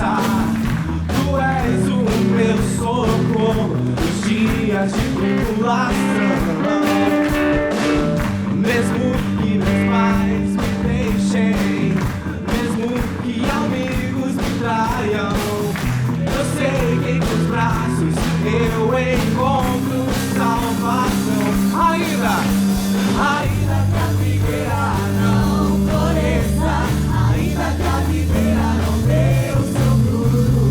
força, tu és o meu socorro nos dias de tribulação. Mesmo que meus pais me deixem, mesmo que amigos me traiam, eu sei que em teus braços eu encontro salvação. Ainda que a figueira não floresça, ainda que a videira não dê o seu fruto,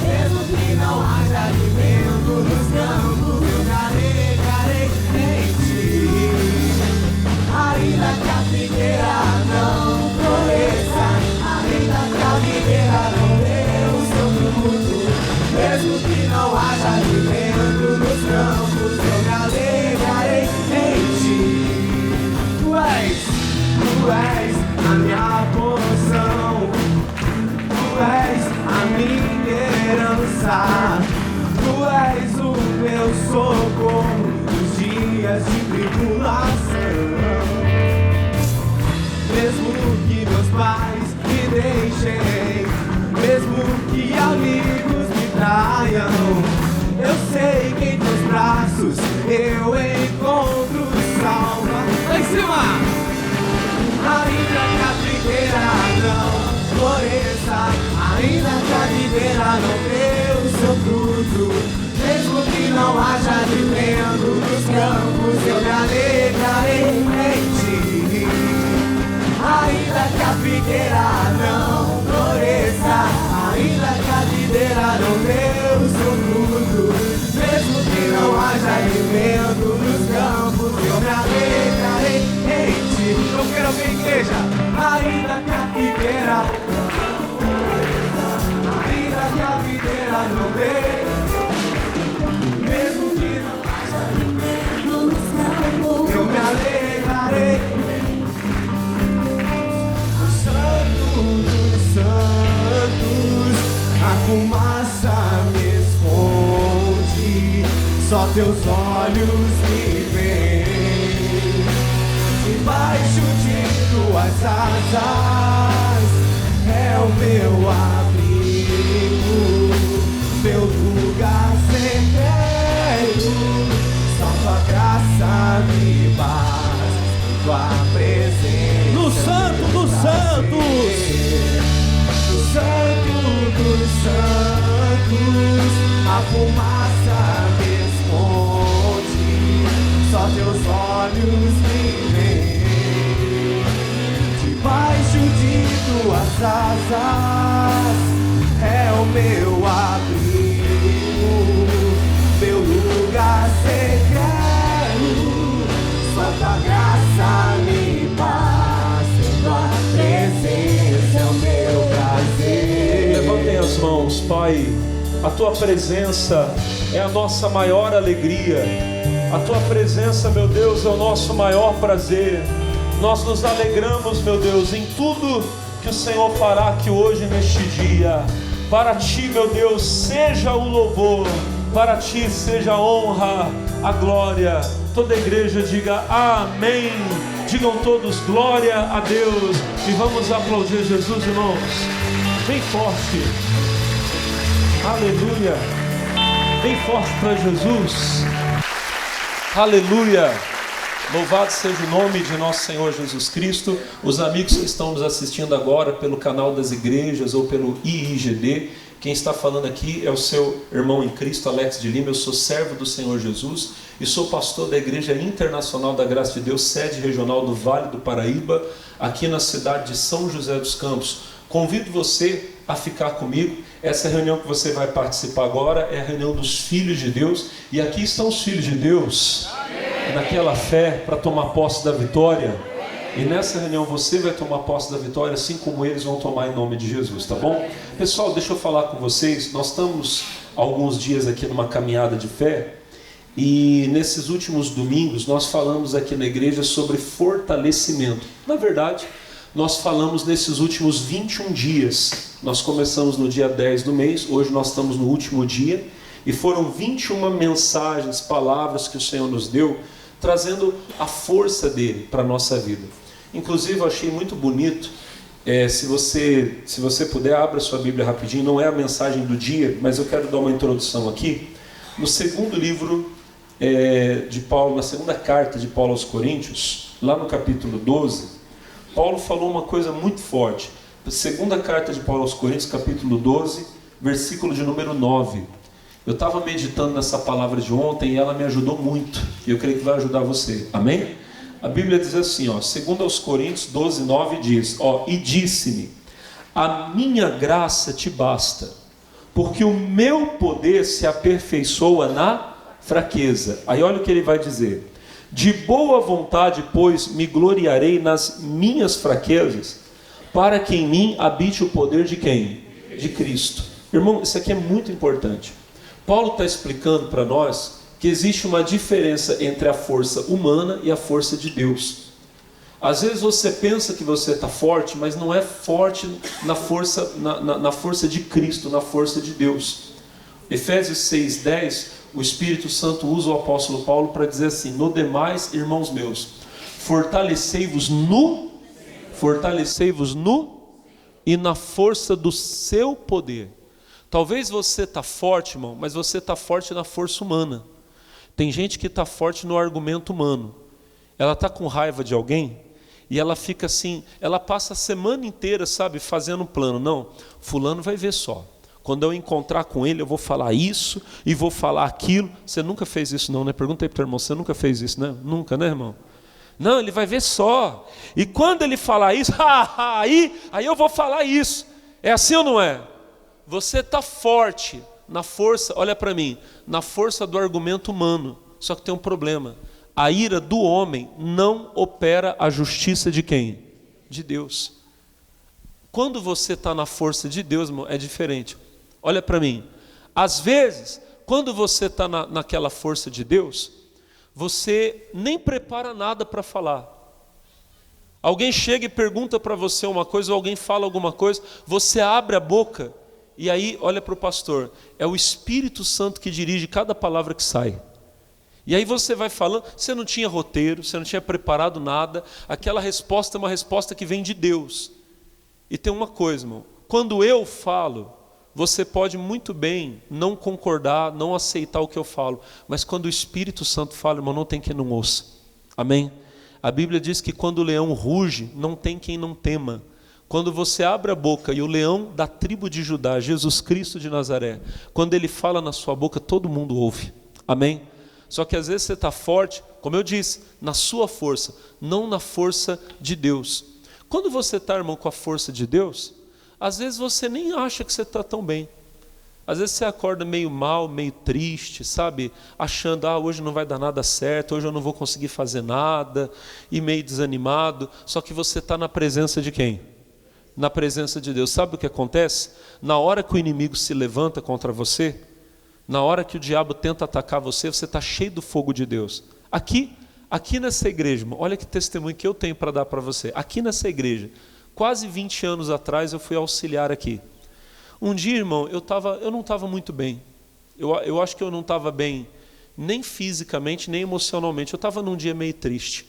mesmo que não haja alimento nos campos, eu me alegrarei em ti. Ainda que a figueira não floresça, ainda que a videira não dê o seu fruto, mesmo que não haja alimento nos campos, eu me alegrarei em ti. Tu és a minha porção, tu és a minha herança, tu és o meu socorro nos dias de tribulação. Mesmo que meus pais me deixem, mesmo que amigos me traiam, eu sei que em teus braços eu encontro salvação. Lá em cima! Ainda que a figueira não floresça, ainda que a videira não dê o seu fruto, mesmo que não haja alimento nos campos, eu me alegrarei em ti. Ainda que a figueira não floresça, ainda que a videira não dê o seu fruto, mesmo que não haja alimento nos campos, eu me alegrarei em ti. Eu quero ver a igreja. Ainda que a figueira não floresça, ainda que a videira não dê, mesmo que não haja alimento nos campos, eu me alegrarei. Santos, a fumaça me esconde, só teus olhos me veem. Debaixo de tuas asas é o meu abrigo, meu lugar secreto, só tua graça me basta, tua presença. No Santo dos Santos, Santo dos Santos, a fumaça me esconde, só teus olhos me veem. Debaixo de tuas asas é o meu abrigo, meu lugar secreto, só tua graça me basta, tua presença é o meu prazer. levantem as mãos. Pai, a tua presença é a nossa maior alegria, a tua presença, meu Deus, é o nosso maior prazer. Nós nos alegramos, meu Deus, em tudo que o Senhor fará aqui hoje neste dia. Para ti, meu Deus, seja o louvor, para ti seja a honra, a glória. Toda a igreja diga amém. Digam todos glória a Deus. E vamos aplaudir Jesus, irmãos. Bem forte. Aleluia. Bem forte para Jesus. Aleluia. Louvado seja o nome de nosso Senhor Jesus Cristo. Os amigos que estão nos assistindo agora pelo canal das igrejas ou pelo IIGD, quem está falando aqui é o seu irmão em Cristo, Alex de Lima. Eu sou servo do Senhor Jesus e sou pastor da Igreja Internacional da Graça de Deus, sede regional do Vale do Paraíba, aqui na cidade de São José dos Campos. Convido você a ficar comigo. Essa reunião que você vai participar agora é a reunião dos filhos de Deus, e aqui estão os filhos de Deus, naquela fé para tomar posse da vitória. E nessa reunião você vai tomar posse da vitória, assim como eles vão tomar em nome de Jesus, tá bom? Pessoal, deixa eu falar com vocês. Nós estamos há alguns dias aqui numa caminhada de fé, e nesses últimos domingos nós falamos aqui na igreja sobre fortalecimento. Na verdade, nós falamos nesses últimos 21 dias. Nós começamos no dia 10 do mês, hoje nós estamos no último dia, e foram 21 mensagens, palavras que o Senhor nos deu, trazendo a força dele para a nossa vida. Inclusive eu achei muito bonito Se você puder, abra sua Bíblia rapidinho. Não é a mensagem do dia, mas eu quero dar uma introdução aqui. No segundo livro de Paulo, na segunda carta de Paulo aos Coríntios, lá no capítulo 12, Paulo falou uma coisa muito forte. Segunda carta de Paulo aos Coríntios, capítulo 12, versículo de número 9. Eu estava meditando nessa palavra de ontem e ela me ajudou muito. E eu creio que vai ajudar você. Amém? A Bíblia diz assim, segundo aos Coríntios 12, 9 diz, e disse-me, a minha graça te basta, porque o meu poder se aperfeiçoa na fraqueza. Aí olha o que ele vai dizer. De boa vontade, pois, me gloriarei nas minhas fraquezas, para que em mim habite o poder de quem? De Cristo. Irmão, isso aqui é muito importante. Paulo está explicando para nós que existe uma diferença entre a força humana e a força de Deus. Às vezes você pensa que você está forte, mas não é forte na força de Cristo, na força de Deus. Efésios 6:10, o Espírito Santo usa o apóstolo Paulo para dizer assim: no demais, irmãos meus, fortalecei-vos no e na força do seu poder. Talvez você está forte, irmão, mas você está forte na força humana. Tem gente que está forte no argumento humano. Ela está com raiva de alguém e ela fica assim, ela passa a semana inteira, sabe, fazendo um plano. Não, fulano vai ver só. Quando eu encontrar com ele, eu vou falar isso e vou falar aquilo. Você nunca fez isso não, né? Pergunta aí para o irmão, você nunca fez isso, né? Nunca, né, irmão? Não, ele vai ver só. E quando ele falar isso, aí eu vou falar isso. É assim ou não é? Você está forte na força, olha para mim, na força do argumento humano. Só que tem um problema. A ira do homem não opera a justiça de quem? De Deus. Quando você está na força de Deus, irmão, é diferente. Olha para mim. Às vezes, quando você está naquela força de Deus, você nem prepara nada para falar. Alguém chega e pergunta para você uma coisa, ou alguém fala alguma coisa, você abre a boca, e aí, olha para o pastor, é o Espírito Santo que dirige cada palavra que sai. E aí você vai falando, você não tinha roteiro, você não tinha preparado nada, aquela resposta é uma resposta que vem de Deus. E tem uma coisa, irmão, quando eu falo, você pode muito bem não concordar, não aceitar o que eu falo, mas quando o Espírito Santo fala, irmão, não tem quem não ouça. Amém? A Bíblia diz que quando o leão ruge, não tem quem não tema. Quando você abre a boca e o leão da tribo de Judá, Jesus Cristo de Nazaré, quando ele fala na sua boca, todo mundo ouve. Amém? Só que às vezes você está forte, como eu disse, na sua força, não na força de Deus. Quando você está, irmão, com a força de Deus, às vezes você nem acha que você está tão bem. Às vezes você acorda meio mal, meio triste, sabe? Achando, hoje não vai dar nada certo, hoje eu não vou conseguir fazer nada, e meio desanimado. Só que você está na presença de quem? Na presença de Deus. Sabe o que acontece? Na hora que o inimigo se levanta contra você, na hora que o diabo tenta atacar você, você está cheio do fogo de Deus. Aqui nessa igreja, irmão, olha que testemunho que eu tenho para dar para você. Aqui nessa igreja, quase 20 anos atrás eu fui auxiliar aqui. Um dia, irmão, eu não estava muito bem. Eu acho que eu não estava bem, nem fisicamente, nem emocionalmente. Eu estava num dia meio triste.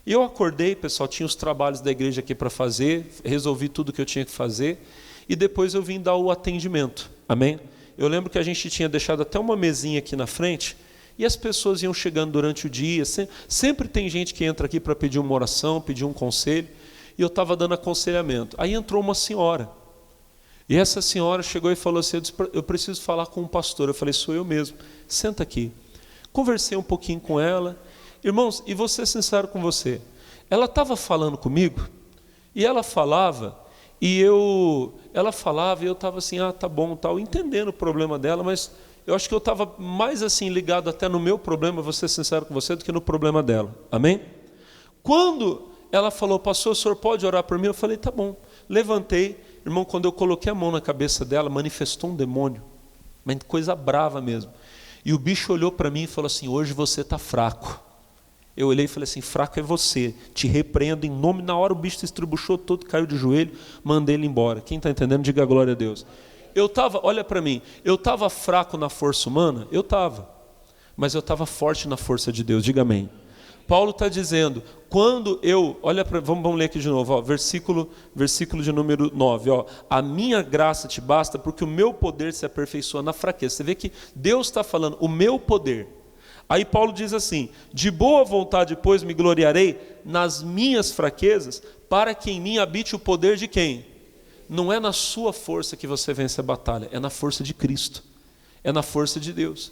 E eu acordei, pessoal, tinha os trabalhos da igreja aqui para fazer, resolvi tudo que eu tinha que fazer, e depois eu vim dar o atendimento. Amém? Eu lembro que a gente tinha deixado até uma mesinha aqui na frente, e as pessoas iam chegando durante o dia. Sempre tem gente que entra aqui para pedir uma oração, pedir um conselho, e eu estava dando aconselhamento. Aí entrou uma senhora, e essa senhora chegou e falou assim, eu preciso falar com um pastor. Eu falei, sou eu mesmo, senta aqui. Conversei um pouquinho com ela. Irmãos, e vou ser sincero com você, ela estava falando comigo, e ela falava, e eu estava assim, tá bom, tal, entendendo o problema dela, mas eu acho que eu estava mais assim ligado até no meu problema, vou ser sincero com você, do que no problema dela. Amém? Quando ela falou, pastor, o senhor pode orar por mim? Eu falei, tá bom. Levantei, irmão, quando eu coloquei a mão na cabeça dela, manifestou um demônio, mas coisa brava mesmo. E o bicho olhou para mim e falou assim, hoje você está fraco. Eu olhei e falei assim, fraco é você, te repreendo em nome. Na hora o bicho se estribuchou todo, caiu de joelho, mandei ele embora. Quem está entendendo, diga glória a Deus. Olha para mim, eu estava fraco na força humana? Eu estava. Mas eu estava forte na força de Deus, diga amém. Paulo está dizendo, quando eu, vamos ler aqui de novo, ó, versículo de número 9, ó, a minha graça te basta porque o meu poder se aperfeiçoa na fraqueza. Você vê que Deus está falando, o meu poder. Aí Paulo diz assim, de boa vontade, pois, me gloriarei nas minhas fraquezas, para que em mim habite o poder de quem? Não é na sua força que você vence a batalha, é na força de Cristo, é na força de Deus.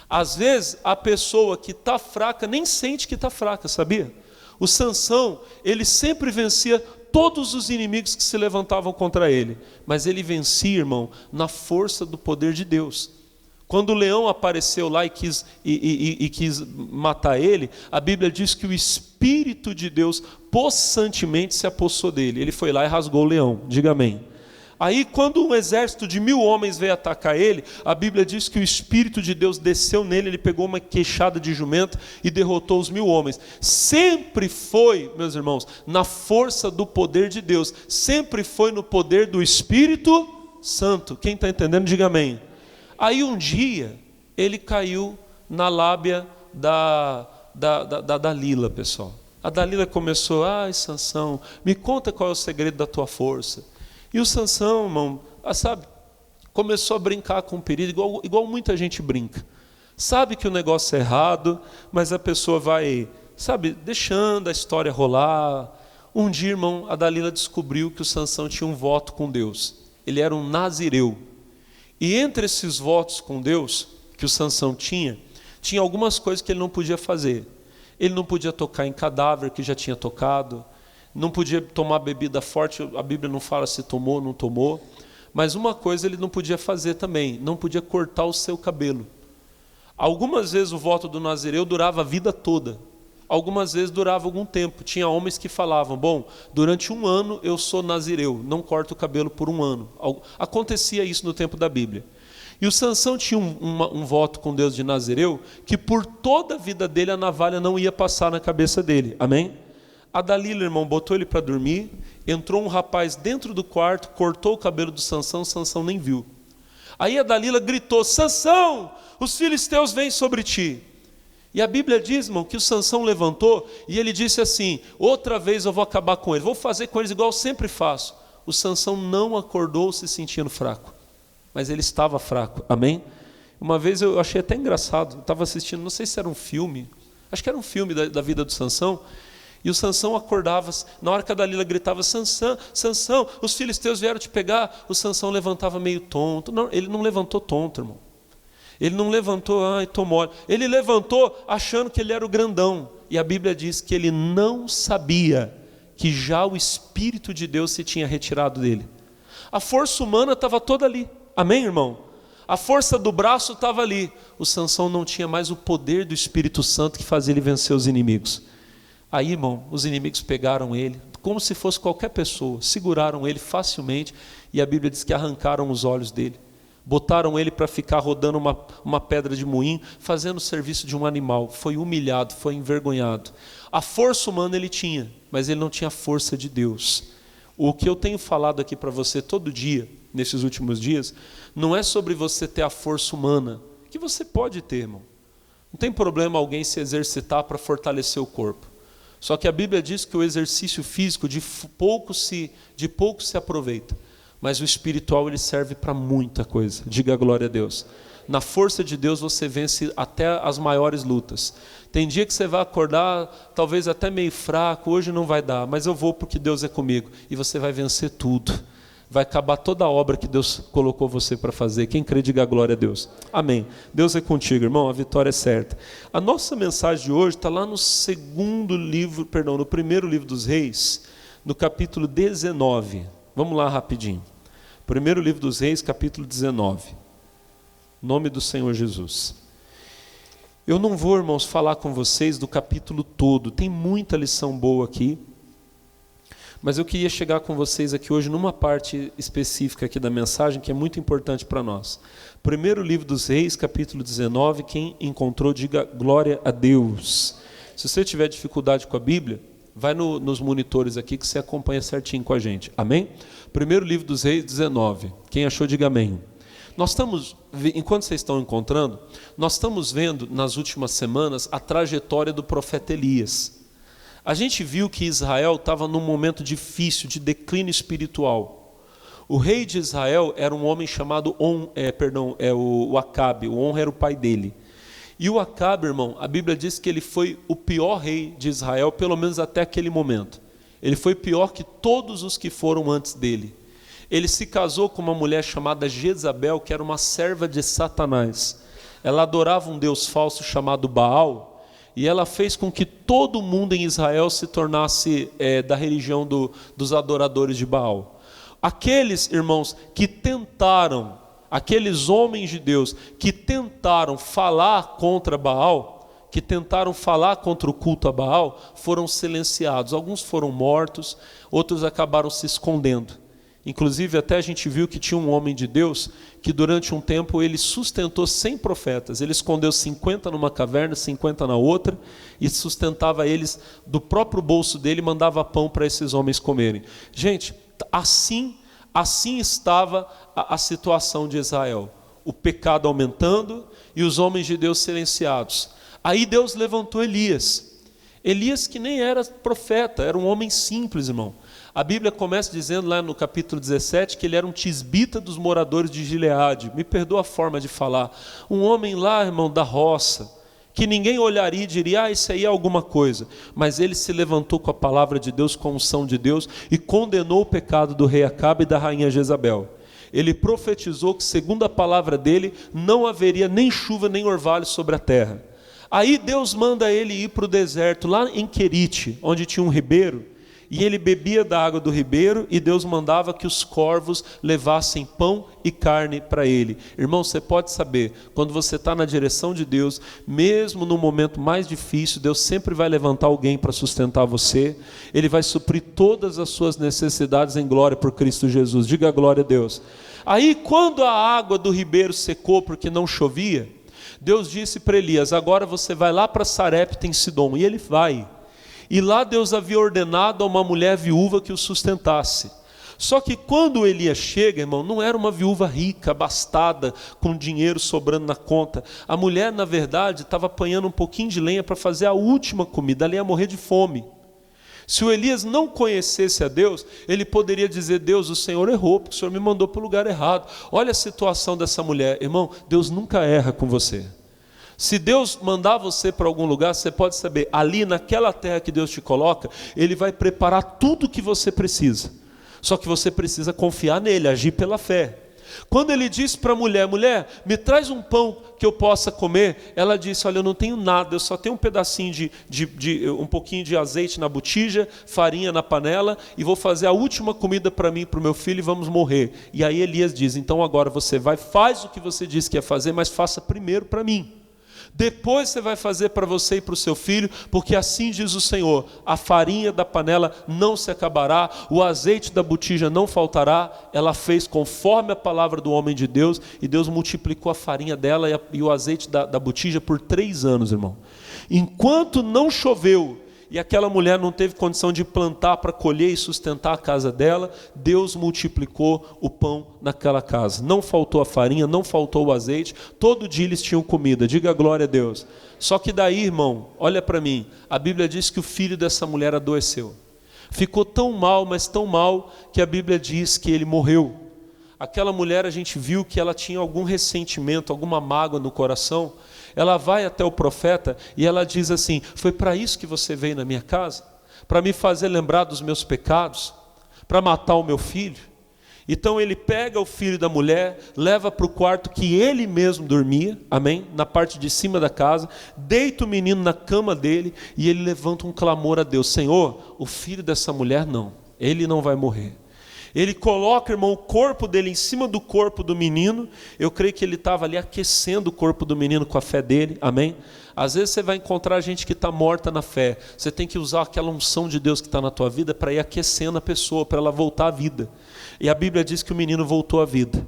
Às vezes, a pessoa que está fraca nem sente que está fraca, sabia? O Sansão, ele sempre vencia todos os inimigos que se levantavam contra ele, mas ele vencia, irmão, na força do poder de Deus. Quando o leão apareceu lá e quis matar ele, a Bíblia diz que o Espírito de Deus possantemente se apossou dele. Ele foi lá e rasgou o leão. Diga amém. Aí quando um exército de 1000 homens veio atacar ele, a Bíblia diz que o Espírito de Deus desceu nele, ele pegou uma queixada de jumento e derrotou os 1000 homens. Sempre foi, meus irmãos, na força do poder de Deus. Sempre foi no poder do Espírito Santo. Quem está entendendo, diga amém. Aí um dia, ele caiu na lábia da Dalila, pessoal. A Dalila começou, ai Sansão, me conta qual é o segredo da tua força. E o Sansão, irmão, sabe, começou a brincar com o perigo, igual muita gente brinca. Sabe que o negócio é errado, mas a pessoa vai, sabe, deixando a história rolar. Um dia, irmão, a Dalila descobriu que o Sansão tinha um voto com Deus. Ele era um nazireu. E entre esses votos com Deus, que o Sansão tinha algumas coisas que ele não podia fazer. Ele não podia tocar em cadáver que já tinha tocado, não podia tomar bebida forte, a Bíblia não fala se tomou ou não tomou, mas uma coisa ele não podia fazer também, não podia cortar o seu cabelo. Algumas vezes o voto do nazireu durava a vida toda, algumas vezes durava algum tempo. Tinha homens que falavam, bom, durante 1 ano eu sou nazireu, não corto o cabelo por 1 ano. Acontecia isso no tempo da Bíblia. E o Sansão tinha um voto com Deus de nazireu, que por toda a vida dele a navalha não ia passar na cabeça dele. Amém? A Dalila, irmão, botou ele para dormir, entrou um rapaz dentro do quarto, cortou o cabelo do Sansão, Sansão nem viu. Aí a Dalila gritou, Sansão, os filisteus vêm sobre ti. E a Bíblia diz, irmão, que o Sansão levantou e ele disse assim, outra vez eu vou acabar com eles, vou fazer com eles igual eu sempre faço. O Sansão não acordou se sentindo fraco, mas ele estava fraco, amém? Uma vez eu achei até engraçado, eu estava assistindo, não sei se era um filme, acho que era um filme da vida do Sansão, e o Sansão acordava, na hora que a Dalila gritava, Sansão, Sansão, os filisteus vieram te pegar, o Sansão levantava meio tonto. Não, ele não levantou tonto, irmão. Ele não levantou, ai, tô mole. Ele levantou achando que ele era o grandão. E a Bíblia diz que ele não sabia que já o Espírito de Deus se tinha retirado dele. A força humana estava toda ali. Amém, irmão? A força do braço estava ali. O Sansão não tinha mais o poder do Espírito Santo que fazia ele vencer os inimigos. Aí, irmão, os inimigos pegaram ele, como se fosse qualquer pessoa, seguraram ele facilmente, e a Bíblia diz que arrancaram os olhos dele. Botaram ele para ficar rodando uma pedra de moinho, fazendo o serviço de um animal. Foi humilhado, foi envergonhado. A força humana ele tinha, mas ele não tinha a força de Deus. O que eu tenho falado aqui para você todo dia, nesses últimos dias, não é sobre você ter a força humana, que você pode ter, irmão. Não tem problema alguém se exercitar para fortalecer o corpo. Só que a Bíblia diz que o exercício físico de pouco se aproveita. Mas o espiritual ele serve para muita coisa. Diga glória a Deus. Na força de Deus você vence até as maiores lutas. Tem dia que você vai acordar, talvez até meio fraco, hoje não vai dar, mas eu vou porque Deus é comigo. E você vai vencer tudo. Vai acabar toda a obra que Deus colocou você para fazer. Quem crê, diga glória a Deus. Amém. Deus é contigo, irmão, a vitória é certa. A nossa mensagem de hoje está lá no primeiro livro dos Reis, no capítulo 19. Vamos lá rapidinho. Primeiro livro dos Reis, capítulo 19. Nome do Senhor Jesus. Eu não vou, irmãos, falar com vocês do capítulo todo. Tem muita lição boa aqui. Mas eu queria chegar com vocês aqui hoje numa parte específica aqui da mensagem que é muito importante para nós. Primeiro livro dos Reis, capítulo 19. Quem encontrou, diga glória a Deus. Se você tiver dificuldade com a Bíblia, vai nos monitores aqui que você acompanha certinho com a gente. Amém? Primeiro livro dos Reis, 19. Quem achou, diga amém. enquanto vocês estão encontrando, nós estamos vendo nas últimas semanas a trajetória do profeta Elias. A gente viu que Israel estava num momento difícil, de declínio espiritual. O rei de Israel era um homem chamado o Acabe. O On era o pai dele. E o Acabe, irmão, a Bíblia diz que ele foi o pior rei de Israel, pelo menos até aquele momento. Ele foi pior que todos os que foram antes dele. Ele se casou com uma mulher chamada Jezabel, que era uma serva de Satanás. Ela adorava um deus falso chamado Baal, e ela fez com que todo mundo em Israel se tornasse da religião dos adoradores de Baal. Aqueles, irmãos, que tentaram, aqueles homens de Deus que tentaram falar contra Baal, que tentaram falar contra o culto a Baal, foram silenciados. Alguns foram mortos, outros acabaram se escondendo. Inclusive até a gente viu que tinha um homem de Deus que durante um tempo ele sustentou 100 profetas. Ele escondeu 50 numa caverna, 50 na outra, e sustentava eles do próprio bolso dele e mandava pão para esses homens comerem. Gente, assim estava a situação de Israel. O pecado aumentando e os homens de Deus silenciados. Aí Deus levantou Elias. Elias que nem era profeta, era um homem simples, irmão. A Bíblia começa dizendo lá no capítulo 17 que ele era um tisbita dos moradores de Gileade. Me perdoa a forma de falar. Um homem lá, irmão, da roça, que ninguém olharia e diria, isso aí é alguma coisa. Mas ele se levantou com a palavra de Deus, com a unção de Deus, e condenou o pecado do rei Acabe e da rainha Jezabel. Ele profetizou que, segundo a palavra dele, não haveria nem chuva nem orvalho sobre a terra. Aí Deus manda ele ir para o deserto, lá em Querite, onde tinha um ribeiro, e ele bebia da água do ribeiro, e Deus mandava que os corvos levassem pão e carne para ele. Irmão, você pode saber, quando você está na direção de Deus, mesmo no momento mais difícil, Deus sempre vai levantar alguém para sustentar você. Ele vai suprir todas as suas necessidades em glória por Cristo Jesus. Diga glória a Deus. Aí quando a água do ribeiro secou porque não chovia, Deus disse para Elias, agora você vai lá para Sarepta em Sidom. E ele vai. E lá Deus havia ordenado a uma mulher viúva que o sustentasse. Só que quando Elias chega, irmão, não era uma viúva rica, abastada, com dinheiro sobrando na conta. A mulher, na verdade, estava apanhando um pouquinho de lenha para fazer a última comida. Ela ia morrer de fome. Se o Elias não conhecesse a Deus, ele poderia dizer, Deus, o Senhor errou, porque o Senhor me mandou para o lugar errado. Olha a situação dessa mulher. Irmão, Deus nunca erra com você. Se Deus mandar você para algum lugar, você pode saber, ali naquela terra que Deus te coloca, Ele vai preparar tudo o que você precisa. Só que você precisa confiar nele, agir pela fé. Quando ele disse para a mulher, me traz um pão que eu possa comer, ela disse, olha, eu não tenho nada, eu só tenho um pedacinho um pouquinho de azeite na botija, farinha na panela, e vou fazer a última comida para mim e para o meu filho e vamos morrer. E aí Elias diz, então agora você vai, faz o que você disse que ia fazer, mas faça primeiro para mim. Depois você vai fazer para você e para o seu filho, porque assim diz o Senhor, a farinha da panela não se acabará, o azeite da botija não faltará. Ela fez conforme a palavra do homem de Deus, e Deus multiplicou a farinha dela e o azeite da botija por 3 anos, irmão. Enquanto não choveu, e aquela mulher não teve condição de plantar para colher e sustentar a casa dela, Deus multiplicou o pão naquela casa. Não faltou a farinha, não faltou o azeite, todo dia eles tinham comida, diga glória a Deus. Só que daí, irmão, olha para mim, a Bíblia diz que o filho dessa mulher adoeceu. Ficou tão mal, mas tão mal, que a Bíblia diz que ele morreu. Aquela mulher, a gente viu que ela tinha algum ressentimento, alguma mágoa no coração. Ela vai até o profeta e ela diz assim, foi para isso que você veio na minha casa? Para me fazer lembrar dos meus pecados? Para matar o meu filho? Então ele pega o filho da mulher, leva para o quarto que ele mesmo dormia, amém? Na parte de cima da casa, deita o menino na cama dele e ele levanta um clamor a Deus, Senhor, o filho dessa mulher não, ele não vai morrer. Ele coloca, irmão, o corpo dele em cima do corpo do menino. Eu creio que ele estava ali aquecendo o corpo do menino com a fé dele, amém? Às vezes você vai encontrar gente que está morta na fé. Você tem que usar aquela unção de Deus que está na tua vida para ir aquecendo a pessoa, para ela voltar à vida. E a Bíblia diz que o menino voltou à vida.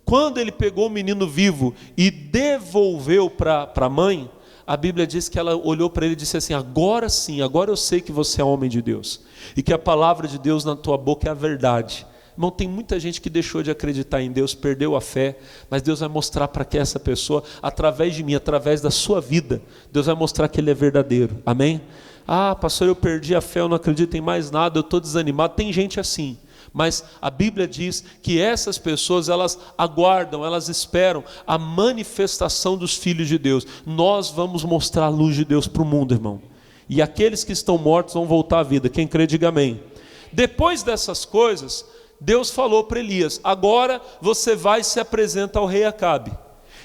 Quando ele pegou o menino vivo e devolveu para a mãe, a Bíblia diz que ela olhou para ele e disse assim, agora sim, agora eu sei que você é homem de Deus. E que a palavra de Deus na tua boca é a verdade. Irmão, tem muita gente que deixou de acreditar em Deus, perdeu a fé, mas Deus vai mostrar para que essa pessoa, através de mim, através da sua vida, Deus vai mostrar que Ele é verdadeiro, amém? Ah, pastor, eu perdi a fé, eu não acredito em mais nada, eu estou desanimado. Tem gente assim, mas a Bíblia diz que essas pessoas, elas aguardam, elas esperam a manifestação dos filhos de Deus. Nós vamos mostrar a luz de Deus para o mundo, irmão, e aqueles que estão mortos vão voltar à vida. Quem crê, diga amém. Depois dessas coisas, Deus falou para Elias: agora você vai e se apresenta ao rei Acabe.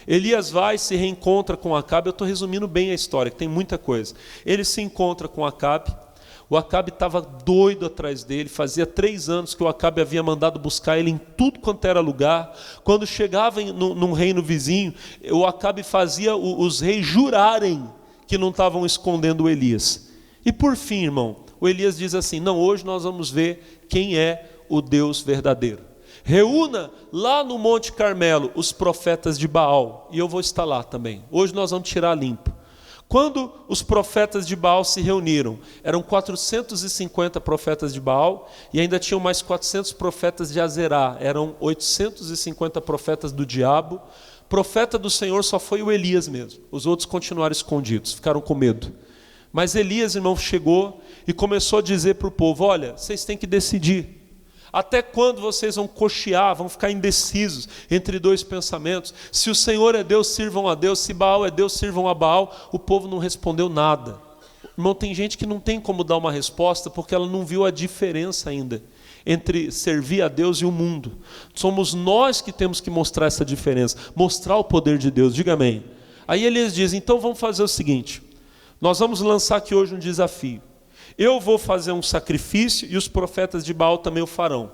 Elias vai, se reencontra com Acabe. Eu estou resumindo bem a história, que tem muita coisa. Ele se encontra com Acabe. O Acabe estava doido atrás dele. Fazia 3 anos que o Acabe havia mandado buscar ele em tudo quanto era lugar. Quando chegava num reino vizinho, o Acabe fazia os reis jurarem que não estavam escondendo o Elias. E por fim, irmão, o Elias diz assim: não, hoje nós vamos ver quem é o Deus verdadeiro. Reúna lá no Monte Carmelo os profetas de Baal, e eu vou estar lá também. Hoje nós vamos tirar limpo. Quando os profetas de Baal se reuniram, eram 450 profetas de Baal, e ainda tinham mais 400 profetas de Azerá, eram 850 profetas do diabo. Profeta do Senhor só foi o Elias mesmo, os outros continuaram escondidos, ficaram com medo. Mas Elias, irmão, chegou e começou a dizer para o povo: olha, vocês têm que decidir. Até quando vocês vão cochear, vão ficar indecisos entre 2 pensamentos? Se o Senhor é Deus, sirvam a Deus. Se Baal é Deus, sirvam a Baal. O povo não respondeu nada. Irmão, tem gente que não tem como dar uma resposta porque ela não viu a diferença ainda entre servir a Deus e o mundo. Somos nós que temos que mostrar essa diferença, mostrar o poder de Deus. Diga amém. Aí Elias diz: então vamos fazer o seguinte, nós vamos lançar aqui hoje um desafio. Eu vou fazer um sacrifício e os profetas de Baal também o farão.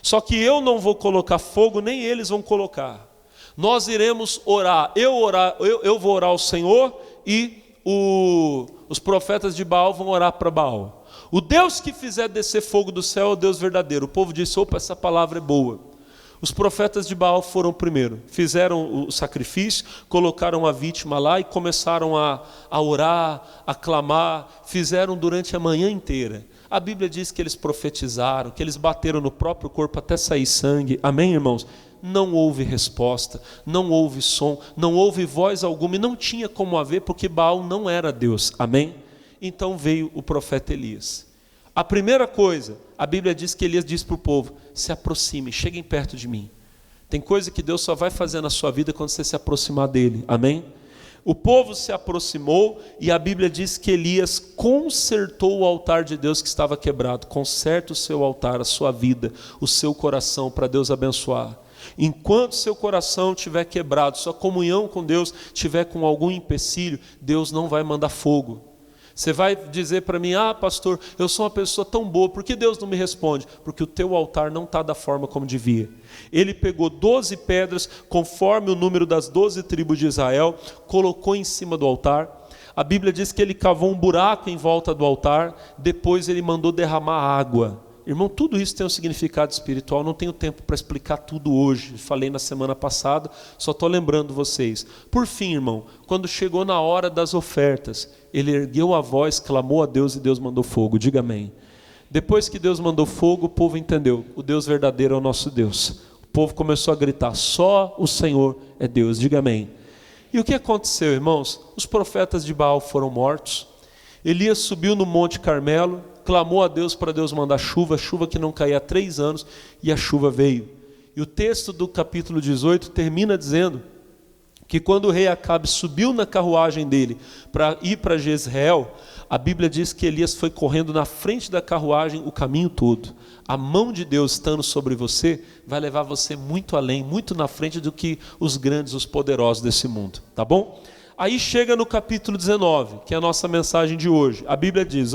Só que eu não vou colocar fogo, nem eles vão colocar. Nós iremos orar. Eu vou orar ao Senhor e os profetas de Baal vão orar para Baal. O Deus que fizer descer fogo do céu é o Deus verdadeiro. O povo disse: opa, essa palavra é boa. Os profetas de Baal foram primeiro, fizeram o sacrifício, colocaram a vítima lá e começaram a orar, a clamar, fizeram durante a manhã inteira. A Bíblia diz que eles profetizaram, que eles bateram no próprio corpo até sair sangue. Amém, irmãos? Não houve resposta, não houve som, não houve voz alguma, e não tinha como haver, porque Baal não era Deus. Amém? Então veio o profeta Elias. A primeira coisa, a Bíblia diz que Elias disse para o povo: se aproxime, cheguem perto de mim. Tem coisa que Deus só vai fazer na sua vida quando você se aproximar dele, amém? O povo se aproximou e a Bíblia diz que Elias consertou o altar de Deus que estava quebrado. Conserta o seu altar, a sua vida, o seu coração, para Deus abençoar. Enquanto seu coração estiver quebrado, sua comunhão com Deus estiver com algum empecilho, Deus não vai mandar fogo. Você vai dizer para mim: ah, pastor, eu sou uma pessoa tão boa, por que Deus não me responde? Porque o teu altar não está da forma como devia. Ele pegou 12 pedras, conforme o número das 12 tribos de Israel, colocou em cima do altar. A Bíblia diz que ele cavou um buraco em volta do altar, depois ele mandou derramar água. Irmão, tudo isso tem um significado espiritual, não tenho tempo para explicar tudo hoje. Falei na semana passada, só estou lembrando vocês. Por fim, irmão, quando chegou na hora das ofertas, ele ergueu a voz, clamou a Deus e Deus mandou fogo. Diga amém. Depois que Deus mandou fogo, o povo entendeu: o Deus verdadeiro é o nosso Deus. O povo começou a gritar: só o Senhor é Deus. Diga amém. E o que aconteceu, irmãos? Os profetas de Baal foram mortos. Elias subiu no Monte Carmelo, clamou a Deus para Deus mandar chuva, chuva que não caía há 3 anos, e a chuva veio. E o texto do capítulo 18 termina dizendo que quando o rei Acabe subiu na carruagem dele para ir para Jezreel, a Bíblia diz que Elias foi correndo na frente da carruagem o caminho todo. A mão de Deus estando sobre você vai levar você muito além, muito na frente do que os grandes, os poderosos desse mundo, tá bom? Aí chega no capítulo 19, que é a nossa mensagem de hoje. A Bíblia diz: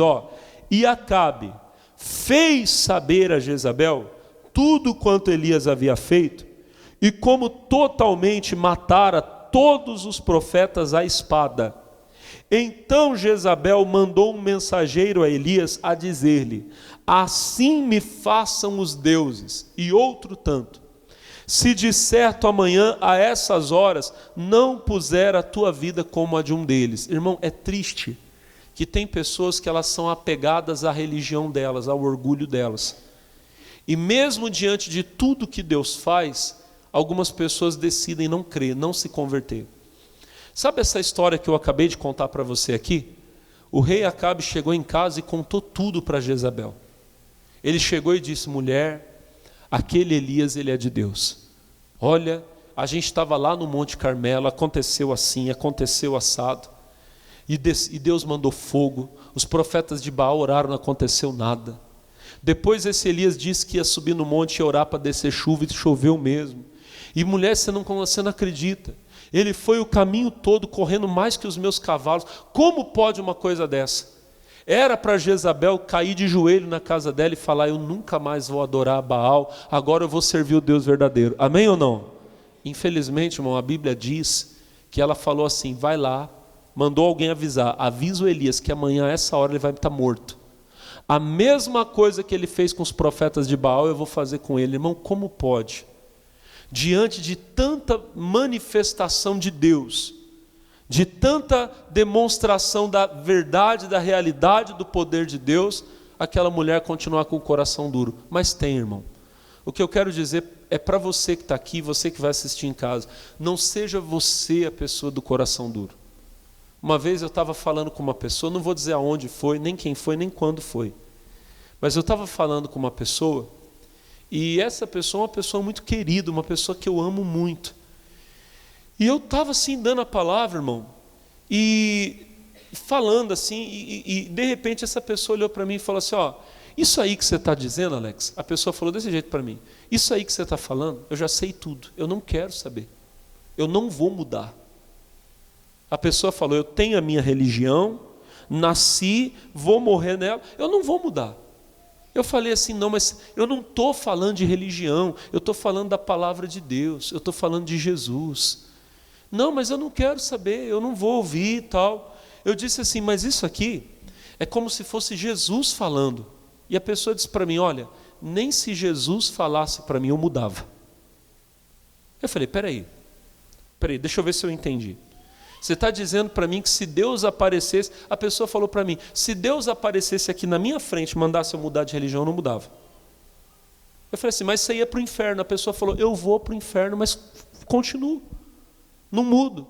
e Acabe fez saber a Jezabel tudo quanto Elias havia feito, e como totalmente matara todos os profetas à espada. Então Jezabel mandou um mensageiro a Elias a dizer-lhe: assim me façam os deuses, e outro tanto, se de certo amanhã a essas horas não puser a tua vida como a de um deles. Irmão, é triste que tem pessoas que elas são apegadas à religião delas, ao orgulho delas. E mesmo diante de tudo que Deus faz, algumas pessoas decidem não crer, não se converter. Sabe essa história que eu acabei de contar para você aqui? O rei Acabe chegou em casa e contou tudo para Jezabel. Ele chegou e disse: mulher, aquele Elias, ele é de Deus. Olha, a gente estava lá no Monte Carmelo, aconteceu assim, aconteceu assado. E Deus mandou fogo, os profetas de Baal oraram, não aconteceu nada. Depois esse Elias disse que ia subir no monte e orar para descer chuva, e choveu mesmo. E mulher, você não acredita. Ele foi o caminho todo correndo mais que os meus cavalos. Como pode uma coisa dessa? Era para Jezabel cair de joelho na casa dela e falar: eu nunca mais vou adorar Baal, agora eu vou servir o Deus verdadeiro. Amém ou não? Infelizmente, irmão, a Bíblia diz que ela falou assim: vai lá, mandou alguém avisar, avisa o Elias que amanhã a essa hora ele vai estar morto. A mesma coisa que ele fez com os profetas de Baal, eu vou fazer com ele. Irmão, como pode? Diante de tanta manifestação de Deus, de tanta demonstração da verdade, da realidade do poder de Deus, aquela mulher continuar com o coração duro. Mas tem, irmão. O que eu quero dizer é para você que está aqui, você que vai assistir em casa, não seja você a pessoa do coração duro. Uma vez eu estava falando com uma pessoa, não vou dizer aonde foi, nem quem foi, nem quando foi, mas eu estava falando com uma pessoa, e essa pessoa é uma pessoa muito querida, uma pessoa que eu amo muito. E eu estava assim dando a palavra, irmão, e falando assim, e de repente essa pessoa olhou para mim e falou assim: ó, isso aí que você está dizendo, Alex, a pessoa falou desse jeito para mim, isso aí que você está falando, eu já sei tudo, eu não quero saber, eu não vou mudar. A pessoa falou: eu tenho a minha religião, nasci, vou morrer nela, eu não vou mudar. Eu falei assim: não, mas eu não estou falando de religião, eu estou falando da palavra de Deus, eu estou falando de Jesus. Não, mas eu não quero saber, eu não vou ouvir e tal. Eu disse assim: mas isso aqui é como se fosse Jesus falando. E a pessoa disse para mim: olha, nem se Jesus falasse para mim eu mudava. Eu falei: peraí, deixa eu ver se eu entendi. Você está dizendo para mim que se Deus aparecesse, a pessoa falou para mim, se Deus aparecesse aqui na minha frente e mandasse eu mudar de religião, eu não mudava. Eu falei assim: mas você ia para o inferno. A pessoa falou: eu vou para o inferno, mas continuo, não mudo.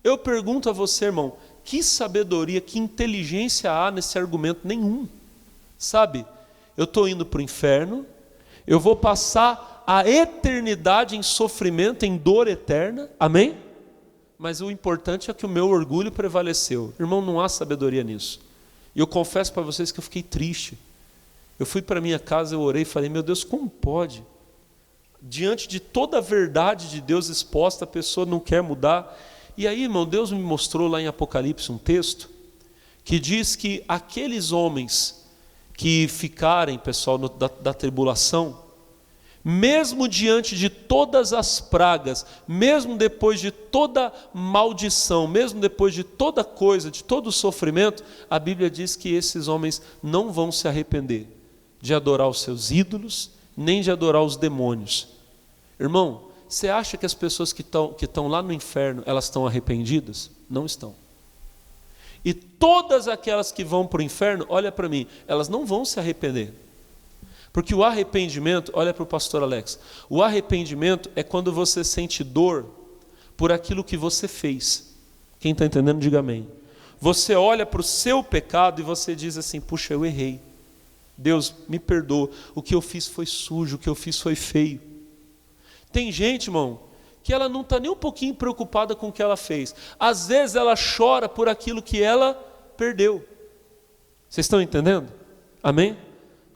Eu pergunto a você, irmão, que sabedoria, que inteligência há nesse argumento? Nenhum. Sabe, eu estou indo para o inferno, eu vou passar a eternidade em sofrimento, em dor eterna, amém? Mas o importante é que o meu orgulho prevaleceu. Irmão, não há sabedoria nisso. E eu confesso para vocês que eu fiquei triste. Eu fui para minha casa, eu orei e falei: meu Deus, como pode? Diante de toda a verdade de Deus exposta, a pessoa não quer mudar. E aí, irmão, Deus me mostrou lá em Apocalipse um texto que diz que aqueles homens que ficarem, pessoal, da tribulação, mesmo diante de todas as pragas, mesmo depois de toda maldição, mesmo depois de toda coisa, de todo sofrimento, a Bíblia diz que esses homens não vão se arrepender de adorar os seus ídolos, nem de adorar os demônios. Irmão, você acha que as pessoas que estão lá no inferno, elas estão arrependidas? Não estão. E todas aquelas que vão para o inferno, olha para mim, elas não vão se arrepender. Porque o arrependimento, olha para o pastor Alex, o arrependimento é quando você sente dor por aquilo que você fez. Quem está entendendo, diga amém. Você olha para o seu pecado e você diz assim: puxa, eu errei. Deus, me perdoa, o que eu fiz foi sujo, o que eu fiz foi feio. Tem gente, irmão, que ela não está nem um pouquinho preocupada com o que ela fez. Às vezes ela chora por aquilo que ela perdeu. Vocês estão entendendo? Amém?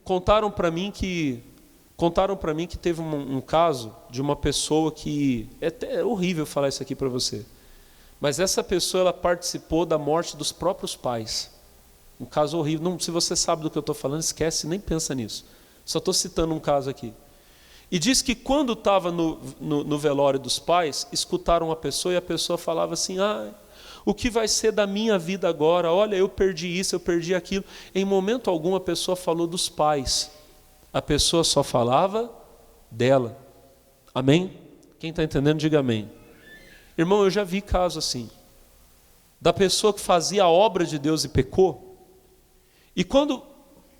Contaram para mim que teve um caso de uma pessoa que... É até horrível falar isso aqui para você. Mas essa pessoa, ela participou da morte dos próprios pais. Um caso horrível. Não, se você sabe do que eu estou falando, esquece, nem pensa nisso. Só estou citando um caso aqui. E diz que quando estava no velório dos pais, escutaram uma pessoa e a pessoa falava assim: o que vai ser da minha vida agora? Olha, eu perdi isso, eu perdi aquilo. Em momento algum a pessoa falou dos pais. A pessoa só falava dela. Amém? Quem está entendendo, diga amém. Irmão, eu já vi caso assim. Da pessoa que fazia a obra de Deus e pecou. E quando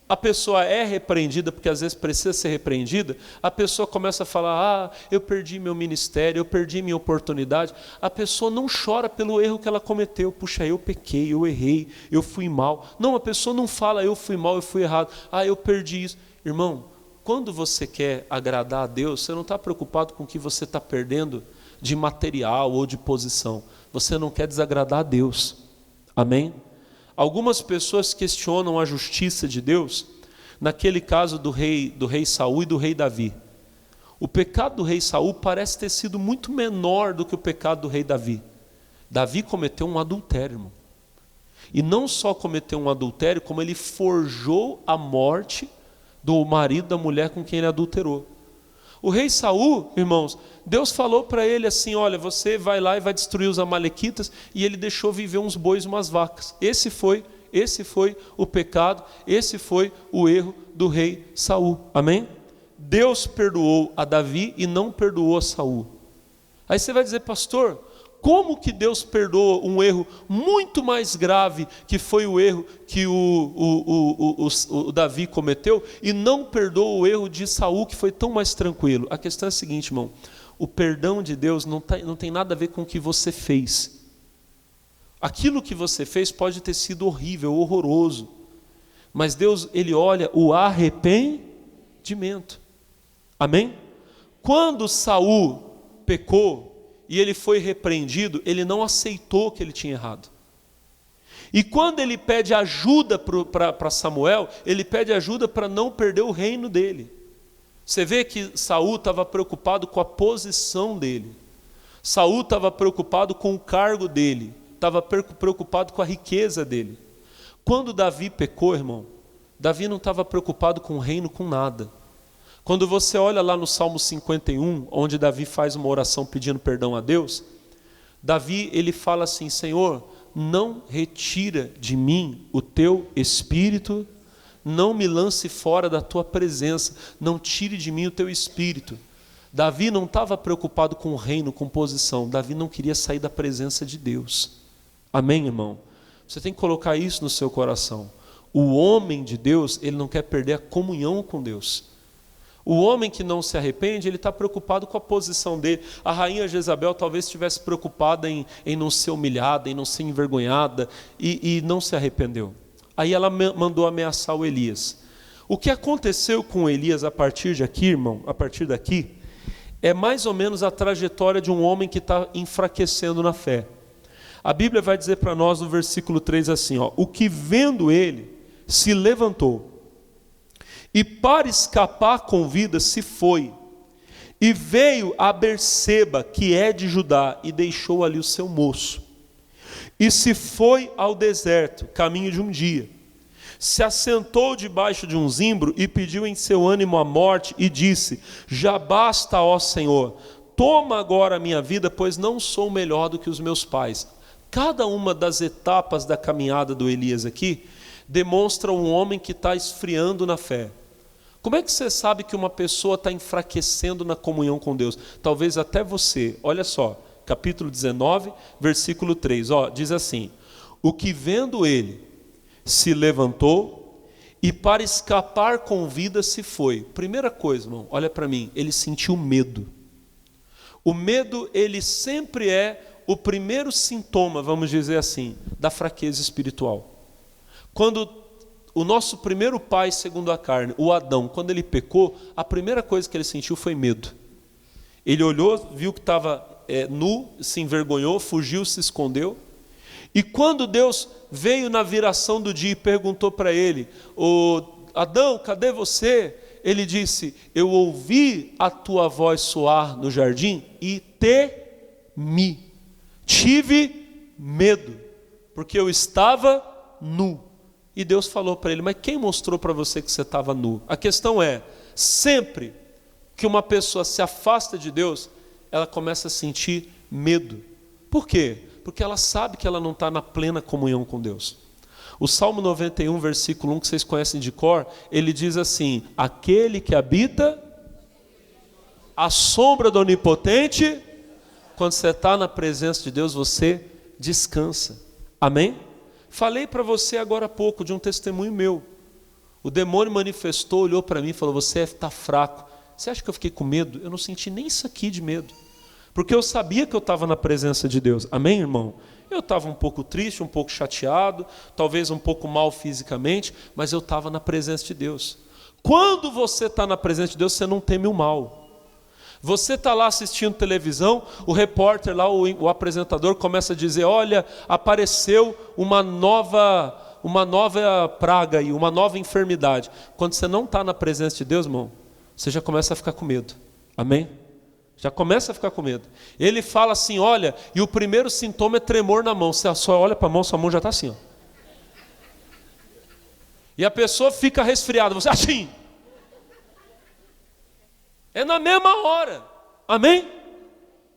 a pessoa é repreendida, porque às vezes precisa ser repreendida, a pessoa começa a falar, eu perdi meu ministério, eu perdi minha oportunidade. A pessoa não chora pelo erro que ela cometeu. Puxa, eu pequei, eu errei, eu fui mal. Não, a pessoa não fala, eu fui mal, eu fui errado. Eu perdi isso. Irmão, quando você quer agradar a Deus, você não está preocupado com o que você está perdendo de material ou de posição. Você não quer desagradar a Deus. Amém? Algumas pessoas questionam a justiça de Deus, naquele caso do rei Saul e do rei Davi. O pecado do rei Saul parece ter sido muito menor do que o pecado do rei Davi. Davi cometeu um adultério, irmão. E não só cometeu um adultério, como ele forjou a morte do marido da mulher com quem ele adulterou. O rei Saul, irmãos, Deus falou para ele assim, olha, você vai lá e vai destruir os amalequitas, e ele deixou viver uns bois e umas vacas. Esse foi o pecado, esse foi o erro do rei Saul. Amém? Deus perdoou a Davi e não perdoou a Saul. Aí você vai dizer, pastor, como que Deus perdoa um erro muito mais grave, que foi o erro que o Davi cometeu, e não perdoa o erro de Saul, que foi tão mais tranquilo? A questão é a seguinte, irmão, o perdão de Deus não tem nada a ver com o que você fez. Aquilo que você fez pode ter sido horrível, horroroso, mas Deus, Ele olha o arrependimento. Amém? Quando Saul pecou, e ele foi repreendido, ele não aceitou que ele tinha errado. E quando ele pede ajuda para Samuel, ele pede ajuda para não perder o reino dele. Você vê que Saul estava preocupado com a posição dele. Saul estava preocupado com o cargo dele. Estava preocupado com a riqueza dele. Quando Davi pecou, irmão, Davi não estava preocupado com o reino, com nada. Quando você olha lá no Salmo 51, onde Davi faz uma oração pedindo perdão a Deus, Davi, ele fala assim, Senhor, não retira de mim o teu espírito, não me lance fora da tua presença, não tire de mim o teu espírito. Davi não estava preocupado com o reino, com posição, Davi não queria sair da presença de Deus. Amém, irmão? Você tem que colocar isso no seu coração. O homem de Deus, ele não quer perder a comunhão com Deus. O homem que não se arrepende, ele está preocupado com a posição dele. A rainha Jezabel talvez estivesse preocupada em não ser humilhada, em não ser envergonhada, e não se arrependeu. Aí ela mandou ameaçar o Elias. O que aconteceu com Elias a partir de aqui, irmão, a partir daqui, é mais ou menos a trajetória de um homem que está enfraquecendo na fé. A Bíblia vai dizer para nós no versículo 3 assim, o que vendo ele, se levantou, e para escapar com vida se foi, e veio a Berseba, que é de Judá, e deixou ali o seu moço, e se foi ao deserto, caminho de um dia, se assentou debaixo de um zimbro, e pediu em seu ânimo a morte, e disse, já basta, ó Senhor, toma agora a minha vida, pois não sou melhor do que os meus pais. Cada uma das etapas da caminhada do Elias aqui, demonstra um homem que está esfriando na fé. Como é que você sabe que uma pessoa está enfraquecendo na comunhão com Deus? Talvez até você. Olha só, capítulo 19, versículo 3, diz assim, o que vendo ele, se levantou, e para escapar com vida se foi. Primeira coisa, irmão, olha para mim, ele sentiu medo. O medo, ele sempre é o primeiro sintoma, vamos dizer assim, da fraqueza espiritual. Quando o nosso primeiro pai segundo a carne, o Adão, quando ele pecou, a primeira coisa que ele sentiu foi medo. Ele olhou, viu que estava nu, se envergonhou, fugiu, se escondeu. E quando Deus veio na viração do dia e perguntou para ele, Adão, cadê você? Ele disse, eu ouvi a tua voz soar no jardim e temi. Tive medo, porque eu estava nu. E Deus falou para ele, mas quem mostrou para você que você estava nu? A questão é, sempre que uma pessoa se afasta de Deus, ela começa a sentir medo. Por quê? Porque ela sabe que ela não está na plena comunhão com Deus. O Salmo 91, versículo 1, que vocês conhecem de cor, ele diz assim, aquele que habita a sombra do Onipotente, quando você está na presença de Deus, você descansa. Amém? Falei para você agora há pouco de um testemunho meu. O demônio manifestou, olhou para mim e falou: você está fraco. Você acha que eu fiquei com medo? Eu não senti nem isso aqui de medo. Porque eu sabia que eu estava na presença de Deus. Amém, irmão? Eu estava um pouco triste, um pouco chateado, talvez um pouco mal fisicamente, mas eu estava na presença de Deus. Quando você está na presença de Deus, você não teme o mal. Você está lá assistindo televisão, o repórter lá, o apresentador começa a dizer: olha, apareceu uma nova praga aí, uma nova enfermidade. Quando você não está na presença de Deus, irmão, você já começa a ficar com medo. Amém? Já começa a ficar com medo. Ele fala assim: olha, e o primeiro sintoma é tremor na mão. Você só olha para a mão, sua mão já está assim, ó. E a pessoa fica resfriada, você assim. É na mesma hora. Amém?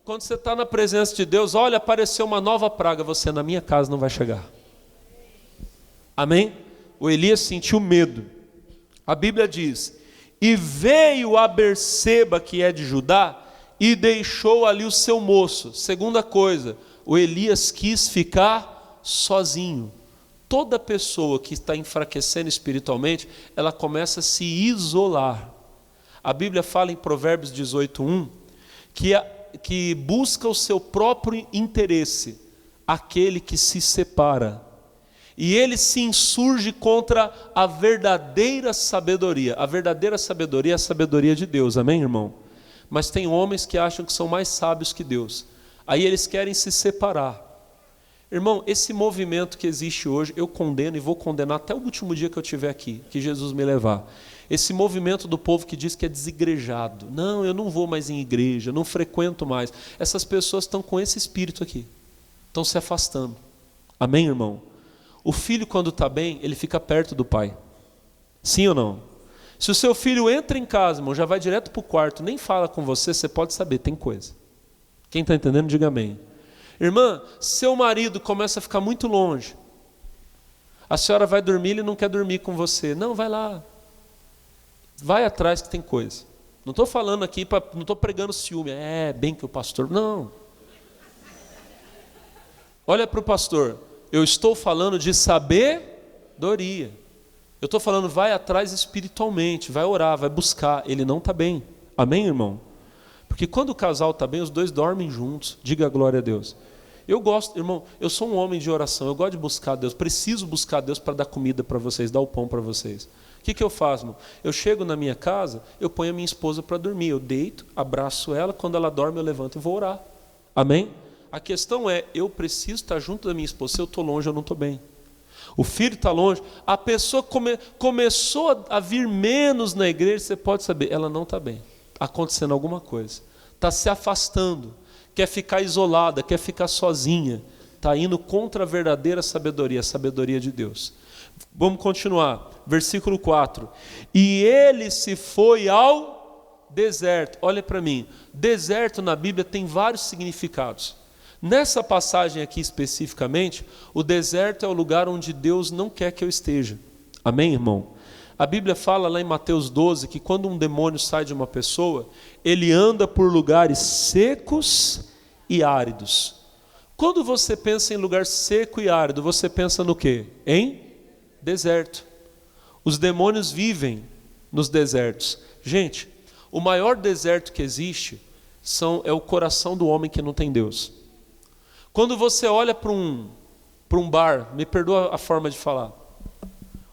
Quando você está na presença de Deus, olha, apareceu uma nova praga, você na minha casa não vai chegar. Amém? O Elias sentiu medo. A Bíblia diz: e veio a Berseba, que é de Judá, e deixou ali o seu moço. Segunda coisa, o Elias quis ficar sozinho. Toda pessoa que está enfraquecendo espiritualmente, ela começa a se isolar. A Bíblia fala em Provérbios 18:1 que busca o seu próprio interesse, aquele que se separa. E ele se insurge contra a verdadeira sabedoria. A verdadeira sabedoria é a sabedoria de Deus, amém, irmão? Mas tem homens que acham que são mais sábios que Deus. Aí eles querem se separar. Irmão, esse movimento que existe hoje, eu condeno e vou condenar até o último dia que eu estiver aqui, que Jesus me levar. Esse movimento do povo que diz que é desigrejado. Não, eu não vou mais em igreja, não frequento mais. Essas pessoas estão com esse espírito aqui. Estão se afastando. Amém, irmão? O filho, quando está bem, ele fica perto do pai. Sim ou não? Se o seu filho entra em casa, irmão, já vai direto para o quarto, nem fala com você, você pode saber, tem coisa. Quem está entendendo, diga amém. Irmã, seu marido começa a ficar muito longe. A senhora vai dormir, ele não quer dormir com você. Não, vai lá. Vai atrás que tem coisa. Não estou falando aqui, não estou pregando ciúme. É, bem que o pastor... Não. Olha para o pastor. Eu estou falando de sabedoria. Eu estou falando, vai atrás espiritualmente, vai orar, vai buscar. Ele não está bem. Amém, irmão? Porque quando o casal está bem, os dois dormem juntos. Diga a glória a Deus. Eu gosto, irmão, eu sou um homem de oração, eu gosto de buscar Deus, preciso buscar Deus para dar comida para vocês, dar o pão para vocês. O que eu faço, irmão? Eu chego na minha casa, eu ponho a minha esposa para dormir, eu deito, abraço ela, quando ela dorme eu levanto e vou orar. Amém? A questão é, eu preciso estar junto da minha esposa, se eu estou longe eu não estou bem. O filho está longe, a pessoa começou a vir menos na igreja, você pode saber, ela não está bem, acontecendo alguma coisa, está se afastando, quer ficar isolada, quer ficar sozinha, está indo contra a verdadeira sabedoria, a sabedoria de Deus. Vamos continuar, versículo 4. E ele se foi ao deserto. Olha para mim, deserto na Bíblia tem vários significados. Nessa passagem aqui especificamente, o deserto é o lugar onde Deus não quer que eu esteja. Amém, irmão? A Bíblia fala lá em Mateus 12 que quando um demônio sai de uma pessoa, ele anda por lugares secos e áridos. Quando você pensa em lugar seco e árido, você pensa no quê? Em deserto. Os demônios vivem nos desertos. Gente, o maior deserto que existe é o coração do homem que não tem Deus. Quando você olha para um bar, me perdoa a forma de falar,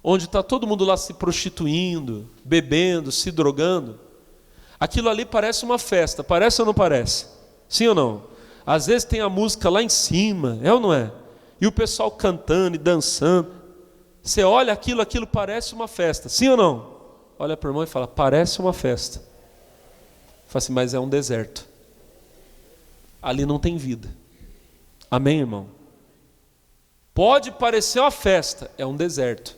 onde está todo mundo lá se prostituindo, bebendo, se drogando, aquilo ali parece uma festa, parece ou não parece? Sim ou não? Às vezes tem a música lá em cima, é ou não é? E o pessoal cantando e dançando. Você olha aquilo parece uma festa, sim ou não? Olha para o irmão e fala, parece uma festa. Fala assim, mas é um deserto. Ali não tem vida. Amém, irmão? Pode parecer uma festa, é um deserto.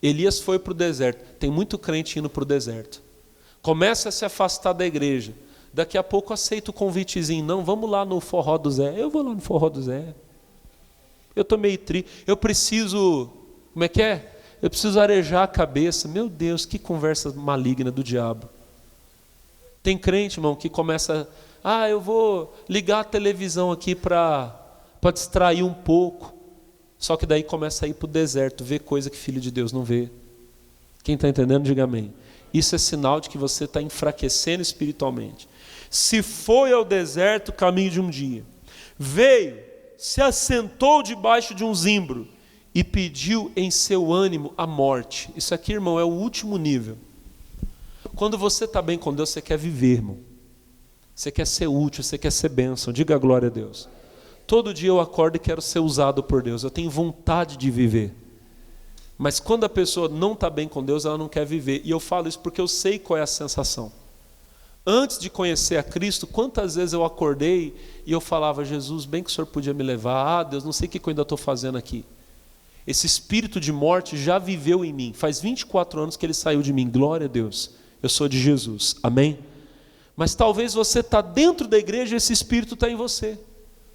Elias foi para o deserto. Tem muito crente indo para o deserto. Começa a se afastar da igreja. Daqui a pouco aceita o convitezinho. Não, vamos lá no forró do Zé. Eu vou lá no forró do Zé. Eu estou meio triste. Eu preciso... Como é que é? Eu preciso arejar a cabeça. Meu Deus, que conversa maligna do diabo. Tem crente, irmão, que começa... eu vou ligar a televisão aqui para distrair um pouco. Só que daí começa a ir para o deserto, ver coisa que filho de Deus não vê. Quem está entendendo, diga amém. Isso é sinal de que você está enfraquecendo espiritualmente. Se foi ao deserto, caminho de um dia. Veio, se assentou debaixo de um zimbro e pediu em seu ânimo a morte. Isso aqui, irmão, é o último nível. Quando você está bem com Deus, você quer viver, irmão. Você quer ser útil, você quer ser bênção. Diga a glória a Deus. Todo dia eu acordo e quero ser usado por Deus. Eu tenho vontade de viver. Mas quando a pessoa não está bem com Deus, ela não quer viver. E eu falo isso porque eu sei qual é a sensação. Antes de conhecer a Cristo, quantas vezes eu acordei e eu falava: Jesus, bem que o Senhor podia me levar. Ah, Deus, não sei o que eu ainda estou fazendo aqui. Esse espírito de morte já viveu em mim. Faz 24 anos que ele saiu de mim. Glória a Deus. Eu sou de Jesus. Amém? Mas talvez você está dentro da igreja e esse espírito está em você.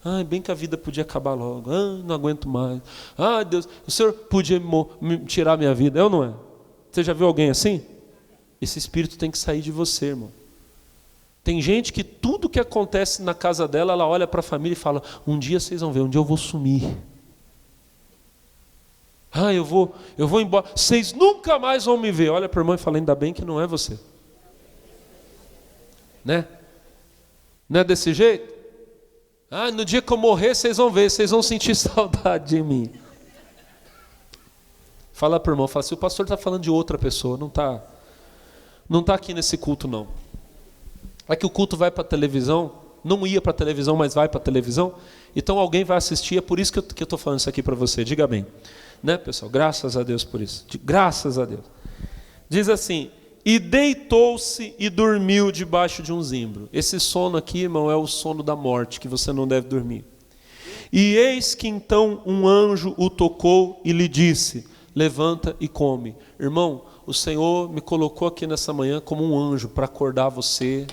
Ai, bem que a vida podia acabar logo. Ai, não aguento mais. Ai, Deus, o Senhor podia me tirar a minha vida. É ou não é? Você já viu alguém assim? Esse espírito tem que sair de você, irmão. Tem gente que tudo que acontece na casa dela, ela olha para a família e fala: um dia vocês vão ver, um dia eu vou sumir. Ah, eu vou embora. Vocês nunca mais vão me ver. Olha para o irmão e fala: ainda bem que não é você. Né? Não é desse jeito? Ah, no dia que eu morrer, vocês vão ver, vocês vão sentir saudade de mim. Fala para o irmão, fala: se o pastor está falando de outra pessoa, não está aqui nesse culto não. É que o culto vai para a televisão, não ia para a televisão, mas vai para a televisão, então alguém vai assistir, é por isso que eu estou falando isso aqui para você, diga bem. Né, pessoal? Graças a Deus por isso. Graças a Deus. Diz assim: e deitou-se e dormiu debaixo de um zimbro. Esse sono aqui, irmão, é o sono da morte, que você não deve dormir. E eis que então um anjo o tocou e lhe disse: levanta e come. Irmão, o Senhor me colocou aqui nessa manhã como um anjo para acordar você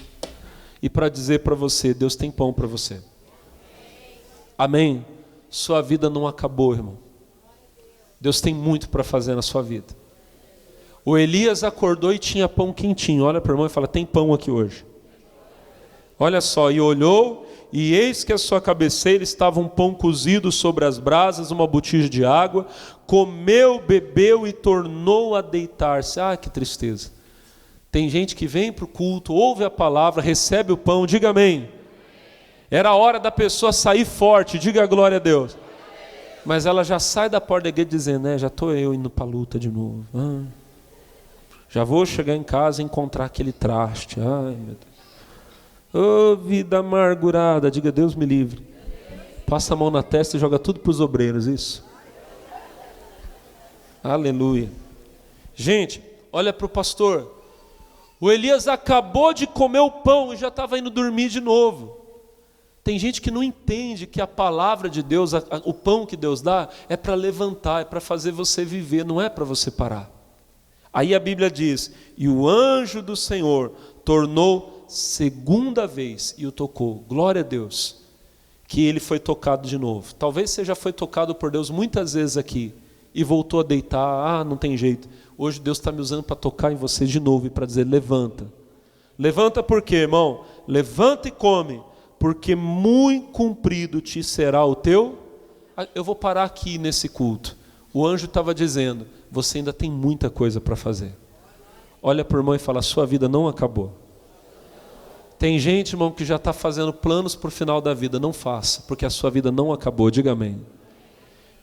e para dizer para você: Deus tem pão para você. Amém? Sua vida não acabou, irmão. Deus tem muito para fazer na sua vida. O Elias acordou e tinha pão quentinho. Olha para o irmão e fala: tem pão aqui hoje. Olha só, e olhou, e eis que à sua cabeceira estava um pão cozido sobre as brasas, uma botija de água. Comeu, bebeu e tornou a deitar-se. Ah, que tristeza. Tem gente que vem para o culto, ouve a palavra, recebe o pão, diga amém. Era a hora da pessoa sair forte, diga glória a Deus. Mas ela já sai da porta da igreja dizendo: já estou eu indo para a luta de novo. Já vou chegar em casa e encontrar aquele traste. Ai, meu Deus. Vida amargurada, diga Deus me livre. Passa a mão na testa e joga tudo para os obreiros, isso. Aleluia. Gente, olha para o pastor. O Elias acabou de comer o pão e já estava indo dormir de novo. Tem gente que não entende que a palavra de Deus, o pão que Deus dá, é para levantar, é para fazer você viver, não é para você parar. Aí a Bíblia diz: e o anjo do Senhor tornou segunda vez e o tocou. Glória a Deus, que ele foi tocado de novo. Talvez você já foi tocado por Deus muitas vezes aqui e voltou a deitar. Não tem jeito. Hoje Deus está me usando para tocar em você de novo e para dizer: levanta. Levanta por quê, irmão? Levanta e come, porque muito cumprido te será o teu... Eu vou parar aqui nesse culto. O anjo estava dizendo: você ainda tem muita coisa para fazer. Olha para o irmão e fala: sua vida não acabou. Tem gente, irmão, que já está fazendo planos para o final da vida. Não faça, porque a sua vida não acabou. Diga amém.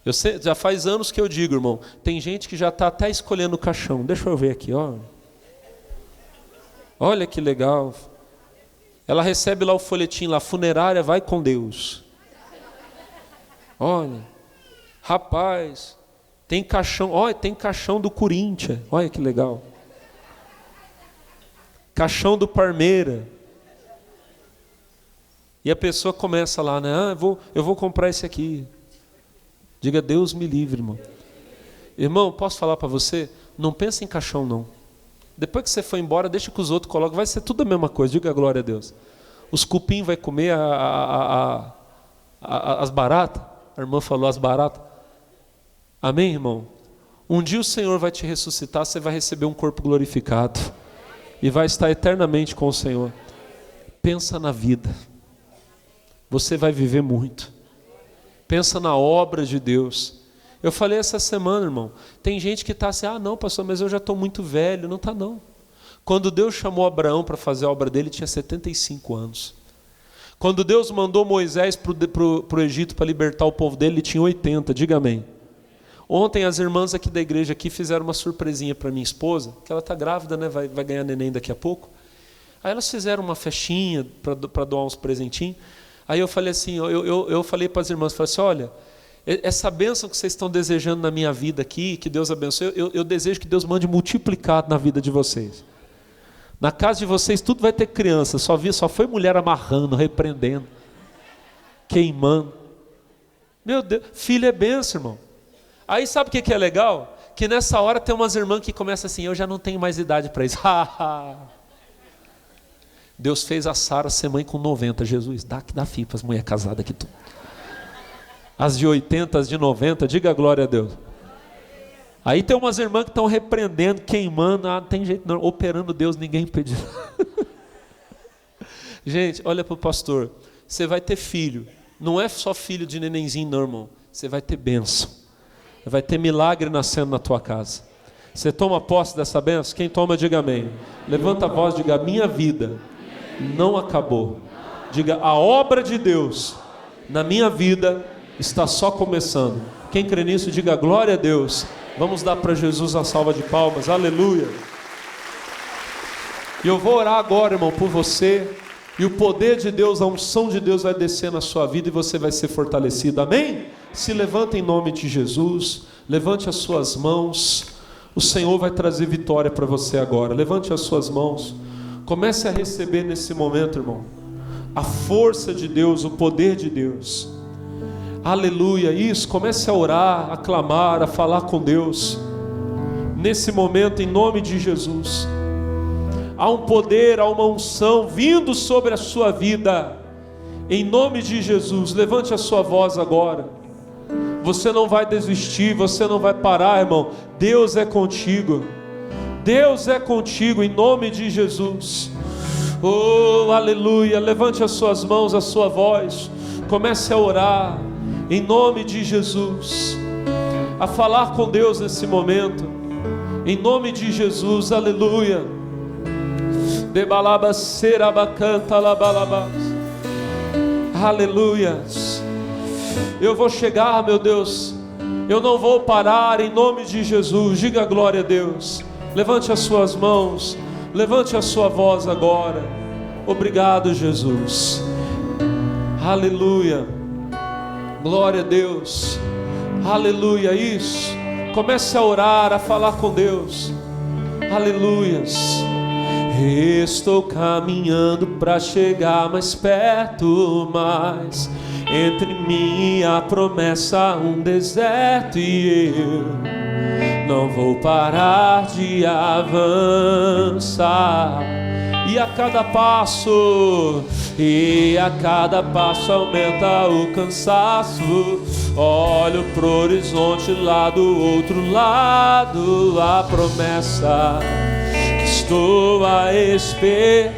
Eu sei, já faz anos que eu digo, irmão, tem gente que já está até escolhendo o caixão. Deixa eu ver aqui, ó. Olha que legal. Ela recebe lá o folhetim lá: funerária vai com Deus. Olha, rapaz, tem caixão, olha, tem caixão do Corinthians, olha que legal. Caixão do Parmeira. E a pessoa começa lá, né? Eu vou comprar esse aqui. Diga Deus me livre, irmão. Irmão, posso falar para você? Não pensa em caixão, não. Depois que você for embora, deixa que os outros colocam. Vai ser tudo a mesma coisa, diga glória a Deus. Os cupim vai comer as baratas. A irmã falou as baratas. Amém, irmão? Um dia o Senhor vai te ressuscitar, você vai receber um corpo glorificado. E vai estar eternamente com o Senhor. Pensa na vida. Você vai viver muito. Pensa na obra de Deus. Eu falei essa semana, irmão, tem gente que está assim, não, pastor, mas eu já estou muito velho. Não está, não. Quando Deus chamou Abraão para fazer a obra dele, ele tinha 75 anos. Quando Deus mandou Moisés para o Egito para libertar o povo dele, ele tinha 80, diga amém. Ontem as irmãs aqui da igreja aqui fizeram uma surpresinha para minha esposa, que ela está grávida, né? Vai ganhar neném daqui a pouco. Aí elas fizeram uma festinha para doar uns presentinhos. Aí eu falei assim, eu falei para as irmãs, falei assim, olha, essa bênção que vocês estão desejando na minha vida aqui, que Deus abençoe, eu desejo que Deus mande multiplicado na vida de vocês. Na casa de vocês tudo vai ter criança, só foi mulher amarrando, repreendendo, queimando. Meu Deus, filho é bênção, irmão. Aí sabe o que é legal? Que nessa hora tem umas irmãs que começam assim, eu já não tenho mais idade para isso. Deus fez a Sara ser mãe com 90, Jesus, dá filho para as mulheres casadas aqui tudo. As de 80, as de 90, diga glória a Deus. Aí tem umas irmãs que estão repreendendo, queimando, não tem jeito não, operando Deus, ninguém impediu. Gente, olha para o pastor, você vai ter filho, não é só filho de nenenzinho não, irmão, você vai ter bênção, vai ter milagre nascendo na tua casa. Você toma posse dessa bênção? Quem toma, diga amém. Levanta a voz, diga, minha vida não acabou. Diga, a obra de Deus na minha vida está só começando. Quem crê nisso, diga glória a Deus. Vamos dar para Jesus a salva de palmas, aleluia. E eu vou orar agora, irmão, por você. E o poder de Deus, a unção de Deus vai descer na sua vida e você vai ser fortalecido, amém? Se levanta em nome de Jesus, levante as suas mãos. O Senhor vai trazer vitória para você agora. Levante as suas mãos. Comece a receber nesse momento, irmão, a força de Deus, o poder de Deus. Aleluia, isso, comece a orar, a clamar, a falar com Deus. Nesse momento, em nome de Jesus. Há um poder, há uma unção vindo sobre a sua vida. Em nome de Jesus, levante a sua voz agora. Você não vai desistir, você não vai parar, irmão. Deus é contigo. Deus é contigo, em nome de Jesus. Oh, aleluia. Levante as suas mãos, a sua voz. Comece a orar, em nome de Jesus. A falar com Deus nesse momento. Em nome de Jesus, aleluia. Aleluia. Eu vou chegar, meu Deus. Eu não vou parar, em nome de Jesus. Diga glória a Deus. Levante as suas mãos. Levante a sua voz agora. Obrigado, Jesus. Aleluia. Glória a Deus. Aleluia. Isso. Comece a orar, a falar com Deus. Aleluias. Estou caminhando para chegar mais perto, mas entre mim e a promessa um deserto, e eu não vou parar de avançar. E a cada passo aumenta o cansaço. Olho pro horizonte lá do outro lado, a promessa que estou a esperar.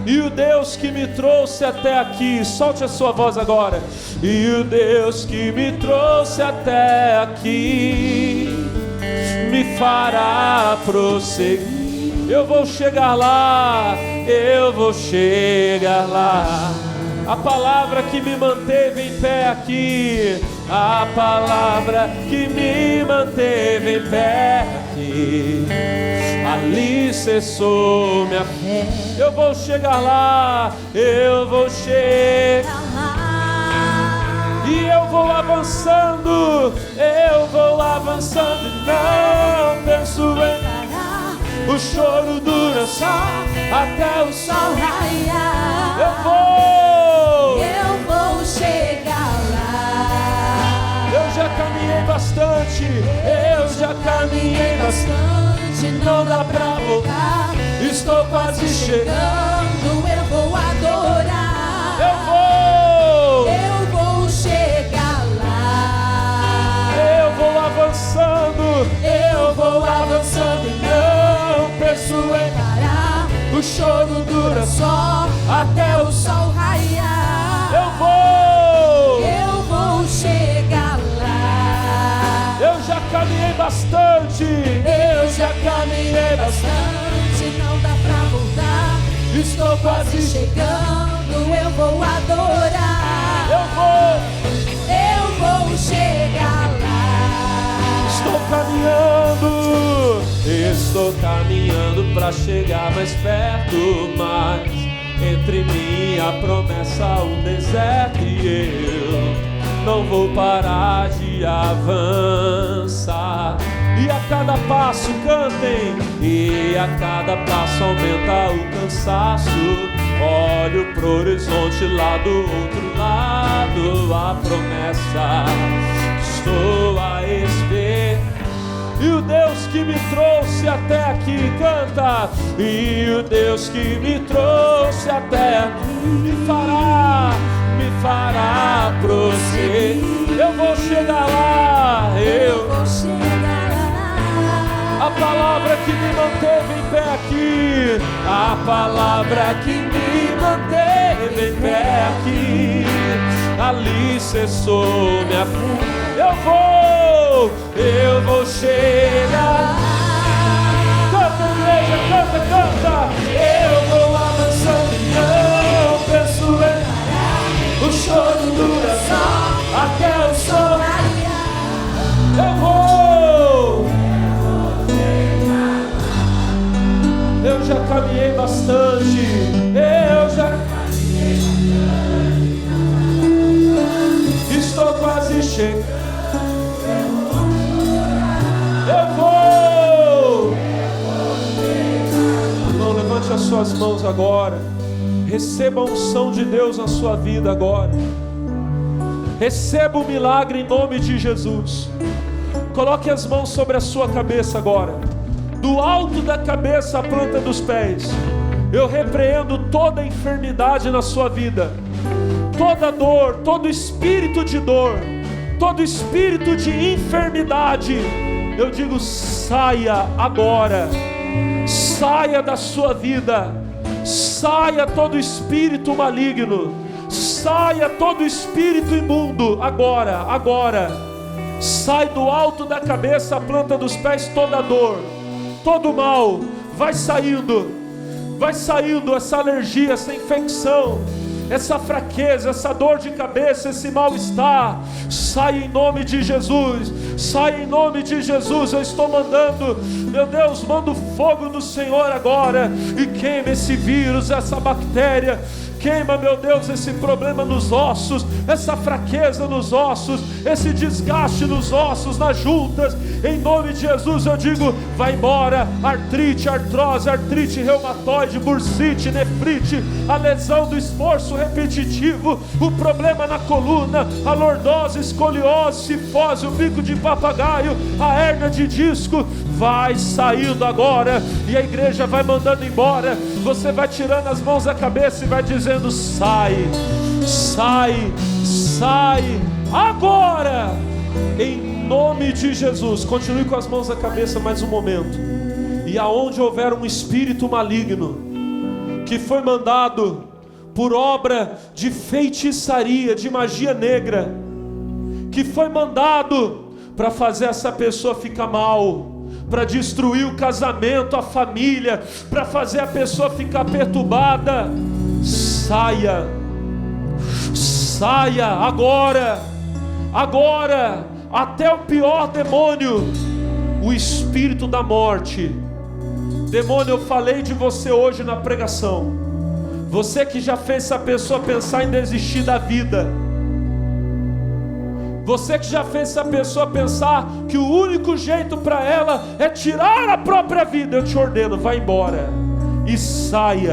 E o Deus que me trouxe até aqui, solte a sua voz agora. E o Deus que me trouxe até aqui me fará prosseguir. Eu vou chegar lá, eu vou chegar lá. A palavra que me manteve em pé aqui, a palavra que me manteve em pé aqui, ali cessou minha fé. Eu vou chegar lá, eu vou chegar lá. E eu vou avançando, não penso em parar. O choro dura só até o sol raiar. Eu vou chegar lá. Eu já caminhei bastante, não dá pra voltar. Estou quase chegando, eu vou adorar. Eu vou chegar lá. Eu vou avançando e não penso em parar. O choro dura só até o sol raiar. Eu vou chegar lá. bastante. Eu já caminhei bastante, não dá pra voltar. Estou quase chegando, eu vou adorar. Eu vou chegar lá. Estou caminhando pra chegar mais perto, mas entre mim e a promessa um deserto, e eu não vou parar de avançar. E a cada passo cantem, e a cada passo aumenta o cansaço. Olho pro horizonte lá do outro lado, a promessa estou a esperar. E o Deus que me trouxe até aqui, canta. E o Deus que me trouxe até aqui me fará prosseguir. Eu vou chegar lá, eu vou chegar lá. A palavra que me manteve em pé aqui, a palavra que me manteve em pé aqui, ali cessou minha fúria. Eu vou chegar. Canta, igreja, canta. Eu vou avançando e não penso em parar. O choro dura só até o sol raiar. Eu já caminhei bastante. Estou quase chegando. Irmão, levante as suas mãos agora. Receba a unção de Deus na sua vida agora. Receba o milagre em nome de Jesus. Coloque as mãos sobre a sua cabeça agora. Do alto da cabeça à planta dos pés. Eu repreendo toda enfermidade na sua vida. Toda dor, todo espírito de dor, todo espírito de enfermidade, eu digo, saia agora. Saia da sua vida. Saia todo espírito maligno. Saia todo espírito imundo. Agora. Sai do alto da cabeça à planta dos pés toda dor, todo mal. Vai saindo essa alergia, essa infecção, essa fraqueza, essa dor de cabeça, esse mal-estar. Sai em nome de Jesus. Sai em nome de Jesus. Eu estou mandando, meu Deus, manda o fogo do Senhor agora e queima esse vírus, essa bactéria. Queima, meu Deus, esse problema nos ossos, essa fraqueza nos ossos, esse desgaste nos ossos, nas juntas. Em nome de Jesus eu digo, vai embora artrite, artrose, artrite reumatoide, bursite, nefrite, a lesão do esforço repetitivo, o problema na coluna, a lordose, escoliose, cifose, o bico de papagaio, a hérnia de disco. Vai saindo agora, e a igreja vai mandando embora. Você vai tirando as mãos da cabeça e vai dizendo, sai agora, em nome de Jesus. Continue com as mãos na cabeça mais um momento. E aonde houver um espírito maligno que foi mandado por obra de feitiçaria, de magia negra, que foi mandado para fazer essa pessoa ficar mal, para destruir o casamento, a família, para fazer a pessoa ficar perturbada, saia agora, até o pior demônio, o espírito da morte. Demônio, eu falei de você hoje na pregação, você que já fez essa pessoa pensar em desistir da vida, você que já fez essa pessoa pensar que o único jeito para ela é tirar a própria vida, eu te ordeno, vai embora e sai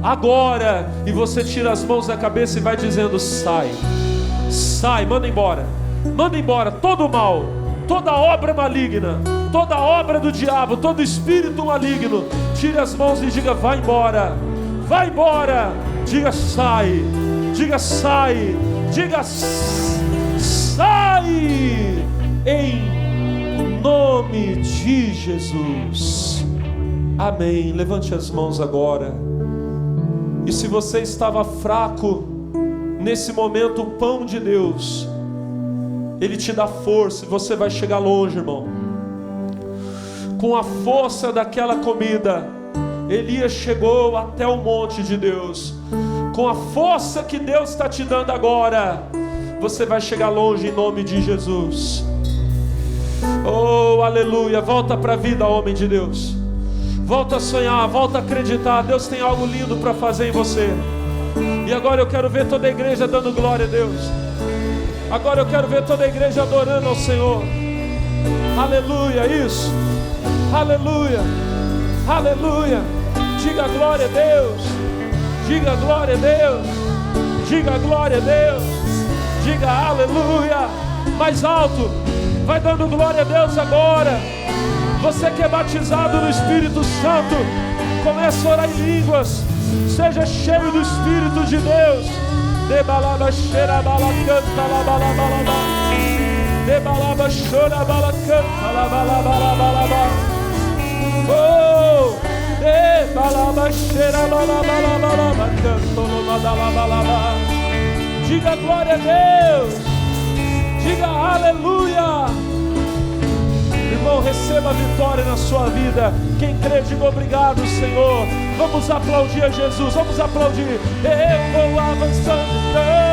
agora. E você tira as mãos da cabeça e vai dizendo, sai, manda embora todo mal, toda obra maligna, toda obra do diabo, todo espírito maligno. Tire as mãos e diga, vai embora, diga sai, em nome de Jesus. Amém. Levante as mãos agora. E se você estava fraco, nesse momento o pão de Deus Ele te dá força e você vai chegar longe, irmão. Com a força daquela comida, Elias chegou até o monte de Deus. Com a força que Deus está te dando agora, você vai chegar longe em nome de Jesus. Oh, aleluia. Volta para a vida, homem de Deus. Volta a sonhar, volta a acreditar. Deus tem algo lindo para fazer em você. E agora eu quero ver toda a igreja dando glória a Deus. Agora eu quero ver toda a igreja adorando ao Senhor. Aleluia, isso. Aleluia, aleluia. Diga glória a Deus. Diga glória a Deus. Diga glória a Deus. Diga aleluia. Mais alto. Vai dando glória a Deus agora. Você que é batizado no Espírito Santo, comece a orar em línguas. Seja cheio do Espírito de Deus. Debalaba cheira bala canta la bala bala bala. Debalaba chora bala canta la bala bala bala bala. Oh, debalaba cheira bala bala bala bala canta la bala bala bala. Diga glória a Deus. Diga aleluia. Irmão, receba a vitória na sua vida. Quem crê, diga obrigado, Senhor. Vamos aplaudir a Jesus, vamos aplaudir. Eu vou avançando.